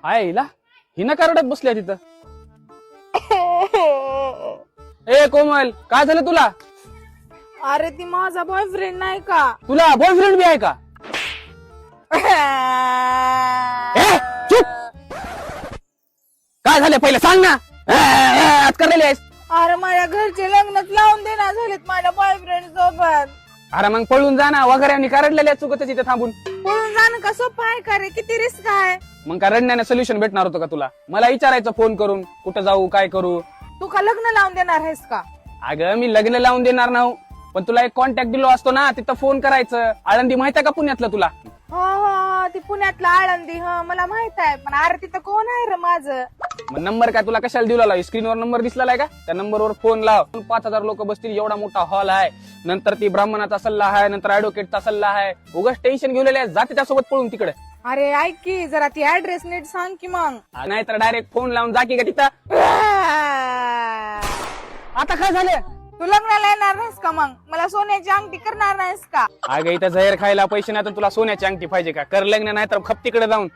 आईला हिनं का रडत बसल्या तिथं? ए कोमल, काय झालं तुला? अरे ती माझा बॉयफ्रेंड नाही का? तुला बॉयफ्रेंड बी आहे का? ए, चुप! काय झालं पहिलं सांग ना. आज करायला आहेस? अरे माझ्या घरचे लग्नच लावून देणार झालेत माझ्या बॉयफ्रेंड सोबत. अरे मग पळून जा ना, वगैरे आणि करडलेल्या चुकत तिथे थांबून. पळून जाणं का सोपं आहे का रे? किती रिस्क आहे. मग का रडण्याने सोल्युशन भेटणार होतं का तुला? मला विचारायचं फोन करून, कुठं जाऊ काय करू. तू का लग्न लावून देणार आहेस का? अगं मी लग्न लावून देणार नाही, पण तुला एक कॉन्टॅक्ट दिलो असतो ना, तिथं फोन करायचं. आळंदी माहित आहे का पुण्यातलं तुला? हो हो, ती पुण्यातला आळंदी. हो मला माहित आहे, पण अरे तिथं कोण आहे रे माझं? मग नंबर काय तुला कशाला दिला? स्क्रीनवर नंबर दिसला का? त्या नंबरवर फोन लाव. 5,000 लोक बसतील, एवढा मोठा हॉल आहे. नंतर ती ब्राह्मणाचा सल्ला आहे, नंतर ऍडव्होकेटचा सल्ला आहे. उगाच टेन्शन घेऊन जाते त्यासोबत पळून तिकडे. अरे ऐक की जरा ती ऍड्रेस नीट सांग की मग. नाहीतर डायरेक्ट फोन लावून जा की का तिथं. आता काय झालं? तू लग्नाला येणार नाहीस का मग? मला सोन्याची अंगठी करणार नाहीस का? अगं इथं जहर खायला पैसे नाही तर तुला सोन्याची अंगठी पाहिजे का? कर लग्न नाही तर खप तिकडे जाऊन.